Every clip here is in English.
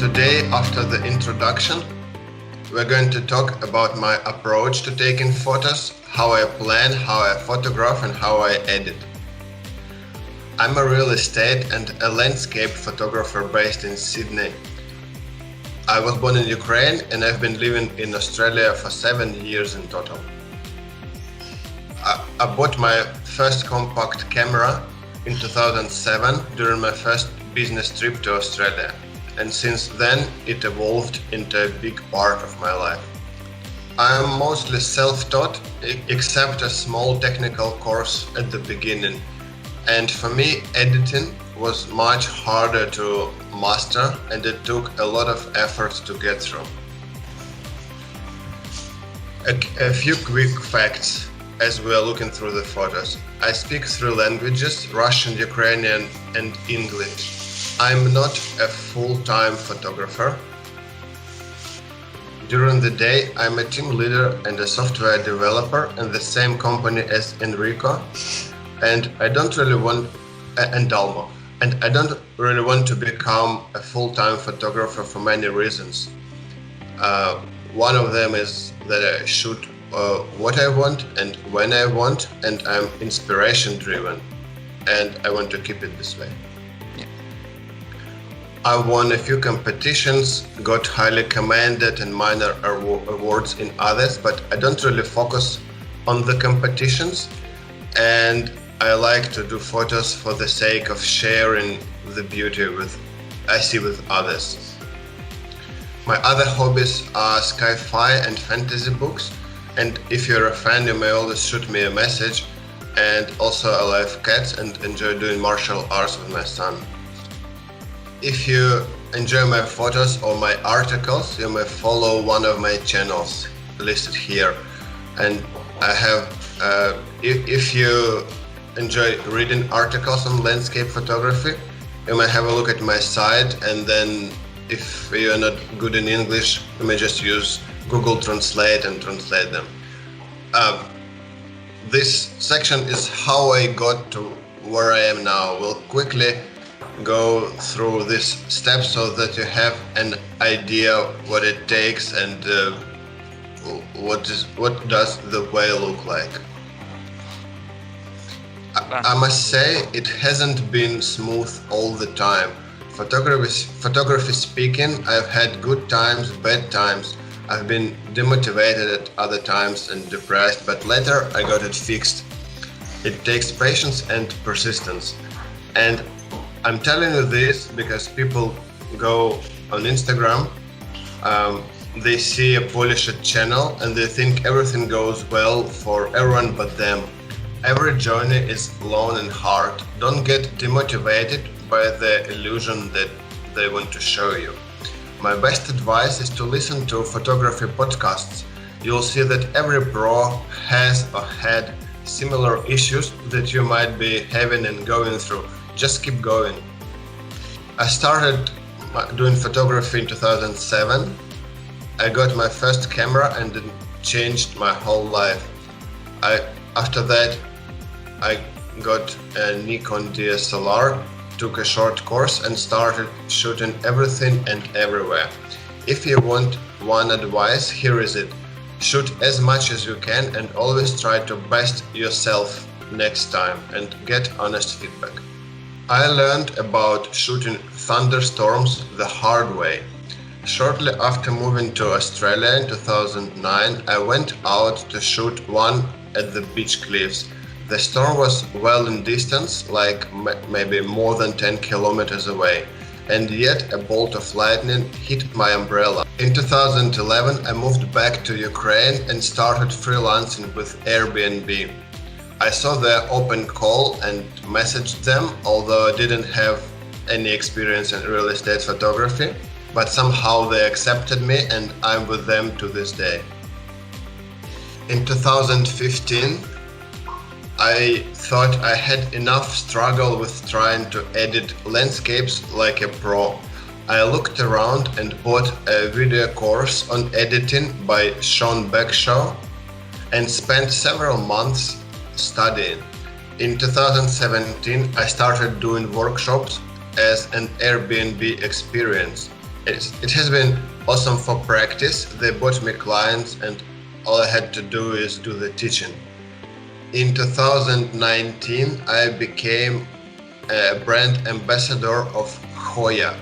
Today, after the introduction, we're going to talk about my approach to taking photos, how I plan, how I photograph, and how I edit. I'm a real estate and a landscape photographer based in Sydney. I was born in Ukraine and I've been living in Australia for 7 years in total. I bought my first compact camera in 2007 during my first business trip to Australia, and since then it evolved into a big part of my life. I am mostly self-taught, except a small technical course at the beginning, and for me editing was much harder to master and it took a lot of effort to get through. A few quick facts as we are looking through the photos. I speak 3 languages, Russian, Ukrainian and English. I'm not a full-time photographer. During the day, I'm a team leader and a software developer in the same company as Enrico, and I don't really want to become a full-time photographer for many reasons. One of them is that I shoot what I want and when I want, and I'm inspiration driven, and I want to keep it this way. I won a few competitions, got highly commended and minor awards in others, but I don't really focus on the competitions, and I like to do photos for the sake of sharing the beauty I see with others. My other hobbies are sci-fi and fantasy books, and if you're a fan, you may always shoot me a message. And also I love cats and enjoy doing martial arts with my son. If you enjoy my photos or my articles, you may follow one of my channels listed here. And I have, if you enjoy reading articles on landscape photography, you may have a look at my site, and then if you're not good in English, you may just use Google Translate and translate them. This section is how I got to where I am now. We'll quickly go through this step so that you have an idea what it takes and what does the way look like. I must say it hasn't been smooth all the time. Photography speaking, I've had good times, bad times. I've been demotivated at other times and depressed, but later I got it fixed. It takes patience and persistence. And I'm telling you this because people go on Instagram, they see a polished channel and they think everything goes well for everyone but them. Every journey is long and hard. Don't get demotivated by the illusion that they want to show you. My best advice is to listen to photography podcasts. You'll see that every pro has or had similar issues that you might be having and going through. Just keep going. I started doing photography in 2007. I got my first camera and it changed my whole life. After that, I got a Nikon DSLR, took a short course and started shooting everything and everywhere. If you want one advice, here is it. Shoot as much as you can and always try to best yourself next time and get honest feedback. I learned about shooting thunderstorms the hard way. Shortly after moving to Australia in 2009, I went out to shoot one at the beach cliffs. The storm was well in distance, like maybe more than 10 kilometers away, and yet a bolt of lightning hit my umbrella. In 2011, I moved back to Ukraine and started freelancing with Airbnb. I saw their open call and messaged them, although I didn't have any experience in real estate photography, but somehow they accepted me and I'm with them to this day. In 2015, I thought I had enough struggle with trying to edit landscapes like a pro. I looked around and bought a video course on editing by Sean Backshaw and spent several months studying. In 2017, I started doing workshops as an Airbnb experience. It has been awesome for practice. They bought me clients and all I had to do is do the teaching. In 2019, I became a brand ambassador of Hoya.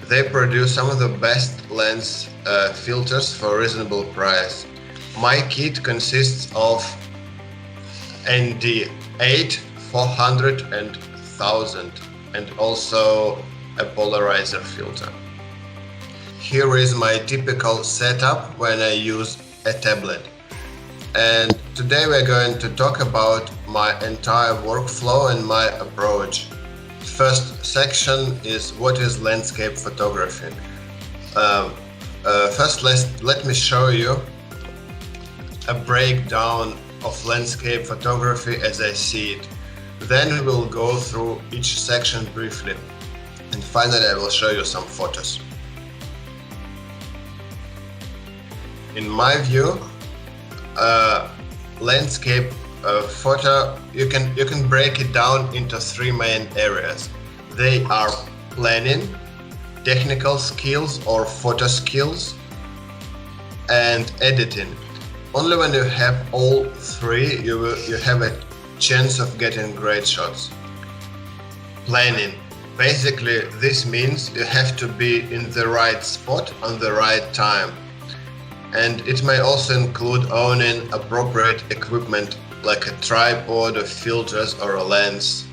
They produce some of the best lens filters for a reasonable price. My kit consists of ND8, 400 and 1000 and also a polarizer filter. Here is my typical setup when I use a tablet. And today we're going to talk about my entire workflow and my approach. First section is what is landscape photography. First, let me show you a breakdown of landscape photography as I see it. Then we will go through each section briefly. And finally, I will show you some photos. In my view, landscape photo, you can break it down into three main areas. They are planning, technical skills or photo skills, and editing. Only when you have all three, you have a chance of getting great shots. Planning. Basically, this means you have to be in the right spot on the right time. And it may also include owning appropriate equipment like a tripod or filters or a lens.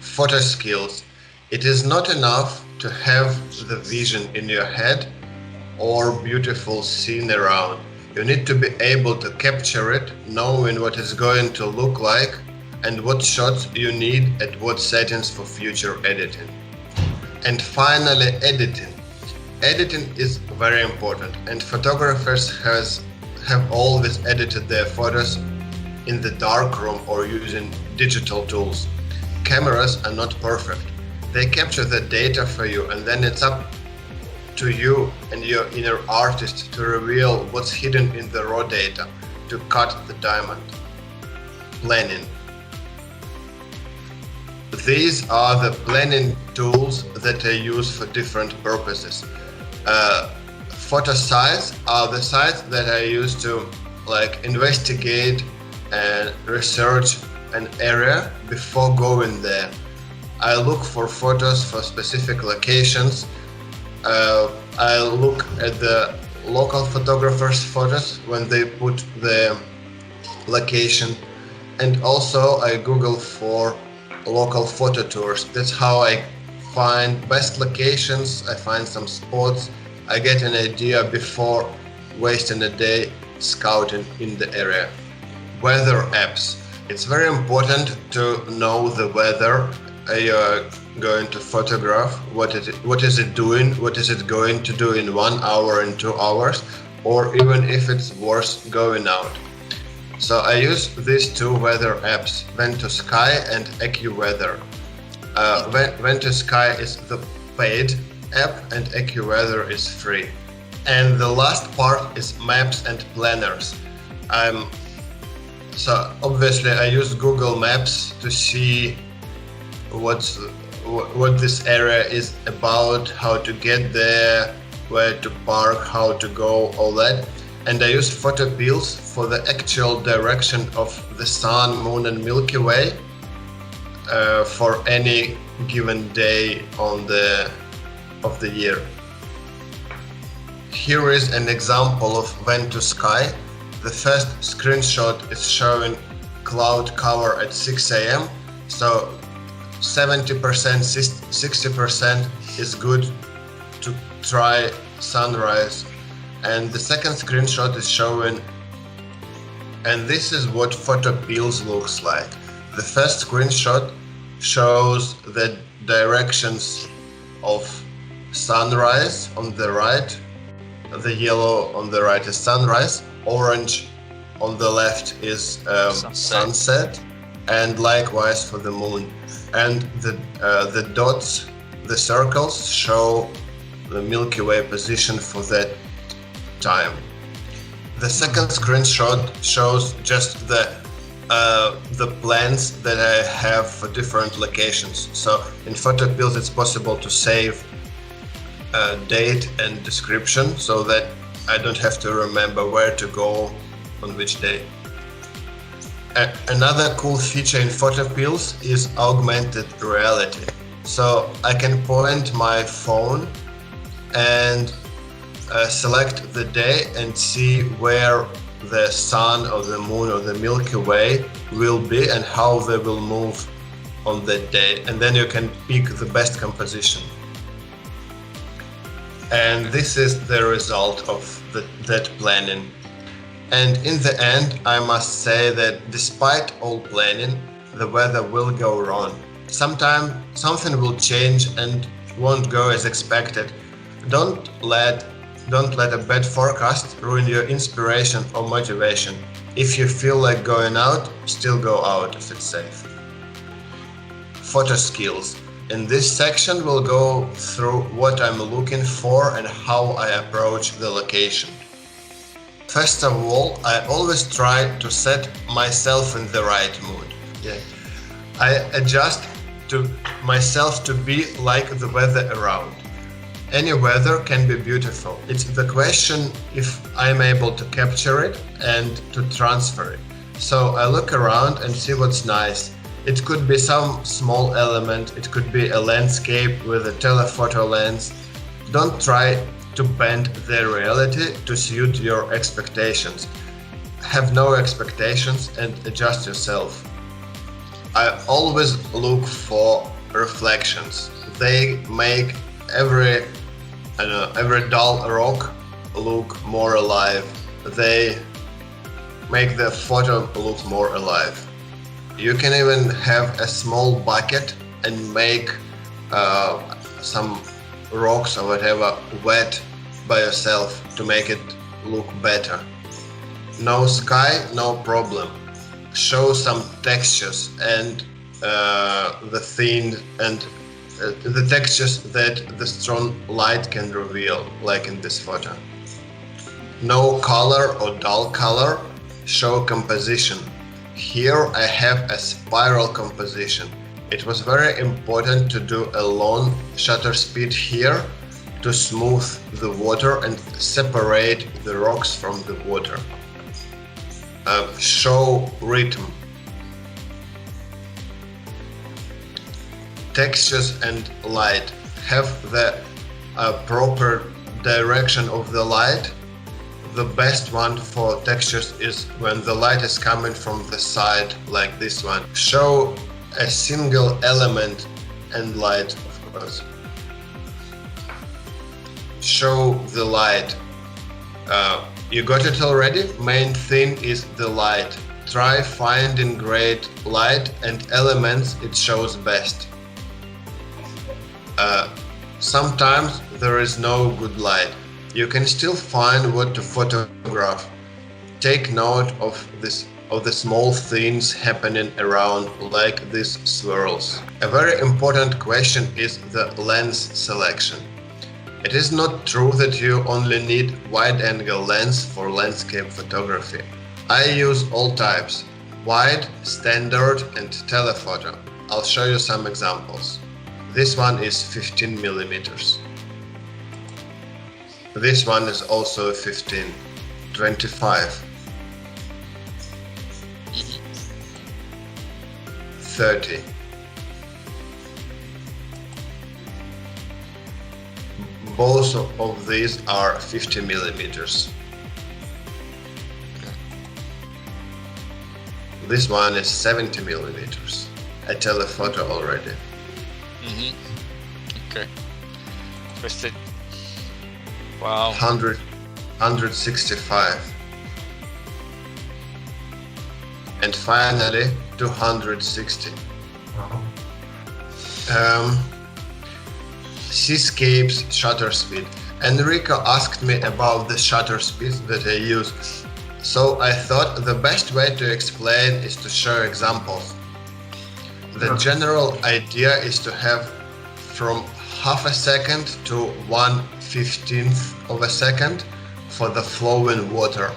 Photo skills. It is not enough to have the vision in your head or beautiful scene around. You need to be able to capture it, knowing what it's going to look like and what shots you need at what settings for future editing. And finally, editing. Editing is very important, and photographers have always edited their photos in the darkroom or using digital tools. Cameras are not perfect. They capture the data for you, and then it's up to you and your inner artist to reveal what's hidden in the raw data, to cut the diamond. Planning. These are the planning tools that I use for different purposes. Photo sites are the sites that I use to investigate and research an area before going there. I look for photos for specific locations. I look at the local photographers' photos when they put the location, and also I Google for local photo tours. That's how I find best locations. I find some spots. I get an idea before wasting a day scouting in the area. Weather apps. It's very important to know the weather you're going to photograph. What is it doing? What is it going to do in 1 hour and 2 hours, or even if it's worth going out. So I use these two weather apps, Vent2Sky and AccuWeather. Vent2Sky is the paid app and AccuWeather is free. And the last part is maps and planners. So obviously I use Google Maps to see what this area is about, how to get there, where to park, how to go, all that. And I use photo pills for the actual direction of the sun, moon and Milky Way for any given day of the year. Here is an example of Vent2Sky. The first screenshot is showing cloud cover at 6 a.m. So 70%, 60% is good to try sunrise. And the second screenshot is showing, and this is what photo pills looks like. The first screenshot shows the directions of sunrise on the right. The yellow on the right is sunrise, orange on the left is sunset, and likewise for the moon. And the dots, the circles, show the Milky Way position for that time. The second screenshot shows just the plans that I have for different locations. So in photo pills it's possible to save date and description so that I don't have to remember where to go on which day. Another cool feature in Photopills is augmented reality. So I can point my phone and select the day and see where the sun or the moon or the Milky Way will be and how they will move on that day. And then you can pick the best composition. And this is the result of that planning. And in the end, I must say that despite all planning, the weather will go wrong. Sometimes something will change and won't go as expected. Don't let a bad forecast ruin your inspiration or motivation. If you feel like going out, still go out if it's safe. Photo skills. In this section, we'll go through what I'm looking for and how I approach the location. First of all, I always try to set myself in the right mood. I adjust to myself to be like the weather around. Any weather can be beautiful. It's the question if I'm able to capture it and to transfer it. So I look around and see what's nice. It could be some small element, it could be a landscape with a telephoto lens. Don't try to bend the reality to suit your expectations. Have no expectations and adjust yourself. I always look for reflections. They make every dull rock look more alive. They make the photo look more alive. You can even have a small bucket and make some rocks or whatever wet by yourself to make it look better. No sky, no problem. Show some textures and the thing and the textures that the strong light can reveal, like in this photo. No color or dull color, show composition. Here I have a spiral composition. It was very important to do a long shutter speed here to smooth the water and separate the rocks from the water. Show rhythm. Textures and light. Have the proper direction of the light. The best one for textures is when the light is coming from the side, like this one. Show a single element and light, of course. Show the light. You got it already? Main thing is the light. Try finding great light and elements it shows best. Sometimes there is no good light. You can still find what to photograph. Take note of the small things happening around, like these swirls. A very important question is the lens selection. It is not true that you only need wide-angle lens for landscape photography. I use all types: wide, standard and telephoto. I'll show you some examples. This one is 15 millimeters. This one is also 15, 25, 30. Both of these are 50 millimeters. This one is 70 millimeters. A telephoto already. Okay. Twisted. Wow. 165. And finally 260. Seascapes shutter speed. Enrico asked me about the shutter speed that I use, so I thought the best way to explain is to show examples. The general idea is to have from half a second to 1/15th of a second for the flowing water,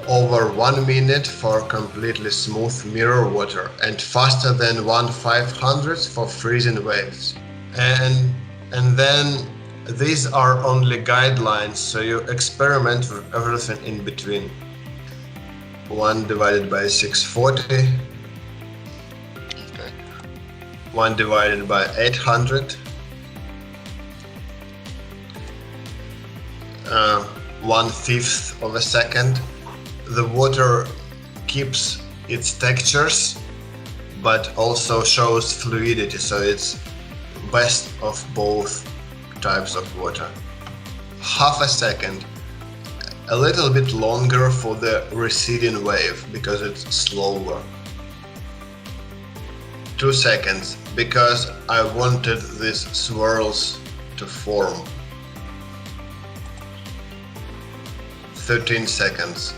over 1 minute for completely smooth mirror water, and faster than 1/500th for freezing waves. And then These are only guidelines, so you experiment with everything in between. 1 divided by 640, Okay. 1 divided by 800, 1/5 of a second. The water keeps its textures, but also shows fluidity, so it's best of both types of water. 1/2 a second, a little bit longer for the receding wave because it's slower. 2 seconds, because I wanted these swirls to form. 13 seconds.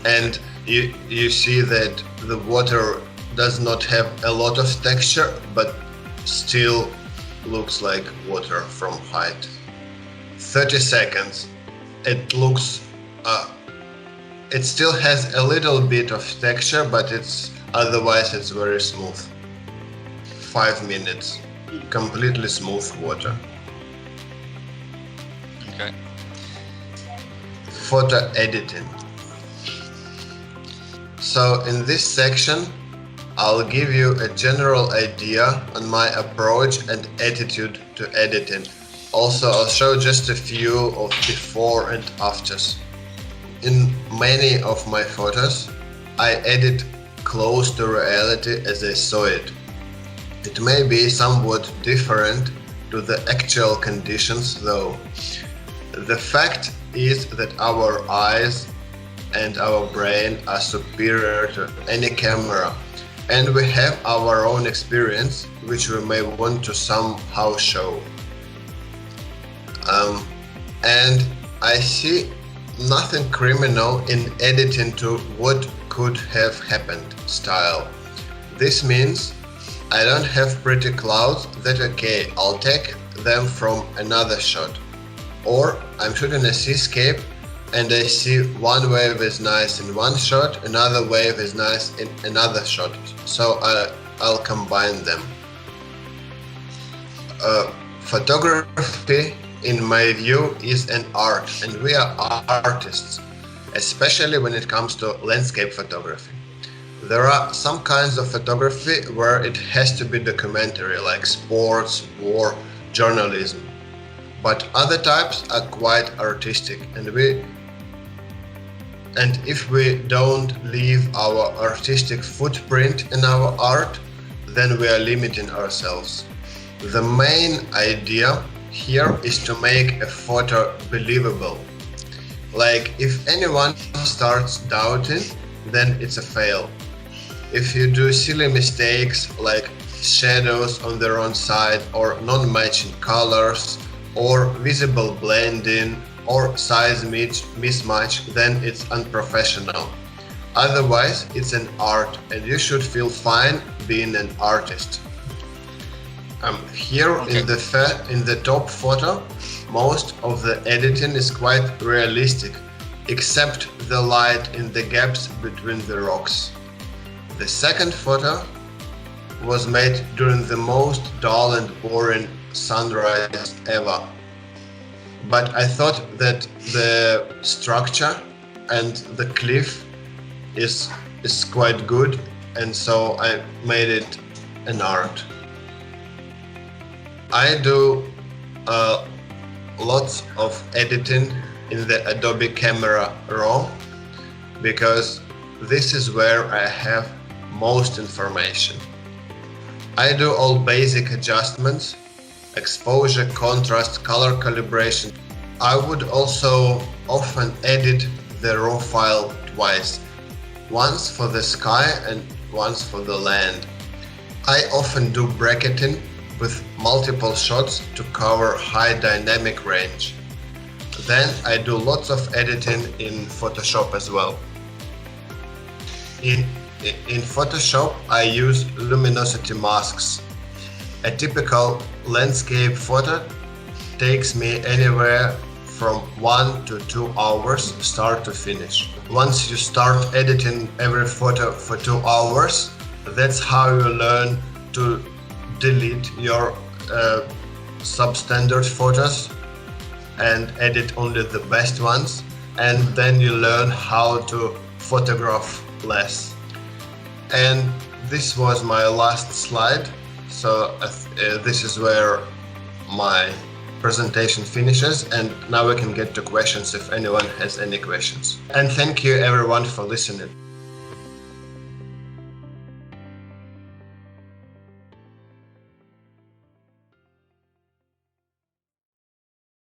And you see that the water does not have a lot of texture, but still looks like water from height. 30 seconds. It looks, it still has a little bit of texture, but otherwise it's very smooth. 5 minutes. Completely smooth water. Okay. Photo editing. So in this section, I'll give you a general idea on my approach and attitude to editing. Also, I'll show just a few of before and afters. In many of my photos, I edit close to reality as I saw it. It may be somewhat different to the actual conditions though. The fact is that our eyes and our brain are superior to any camera, and we have our own experience which we may want to somehow show. And I see nothing criminal in editing to what could have happened style. This means I don't have pretty clouds that okay, I'll take them from another shot. Or I'm shooting a seascape and I see one wave is nice in one shot, another wave is nice in another shot. So I'll combine them. Photography, in my view, is an art, and we are artists, especially when it comes to landscape photography. There are some kinds of photography where it has to be documentary, like sports, war, journalism. But other types are quite artistic, and if we don't leave our artistic footprint in our art, then we are limiting ourselves. The main idea here is to make a photo believable. Like, if anyone starts doubting, then it's a fail. If you do silly mistakes like shadows on the wrong side, or non-matching colors, or visible blending, or size mismatch, then it's unprofessional. Otherwise, it's an art, and you should feel fine being an artist. Here Okay. in the top photo, most of the editing is quite realistic, except the light in the gaps between the rocks. The second photo was made during the most dull and boring sunrise ever. But I thought that the structure and the cliff is quite good, and so I made it an art. I do lots of editing in the Adobe Camera Raw because this is where I have most information. I do all basic adjustments, exposure, contrast, color calibration. I would also often edit the raw file twice, once for the sky and once for the land. I often do bracketing with multiple shots to cover high dynamic range. Then I do lots of editing in Photoshop as well. In Photoshop, I use luminosity masks. A typical landscape photo takes me anywhere from 1 to 2 hours start to finish. Once you start editing every photo for 2 hours, that's how you learn to delete your substandard photos and edit only the best ones, and then you learn how to photograph less. And this was my last slide, so this is where my presentation finishes, and now we can get to questions if anyone has any questions. And thank you everyone for listening.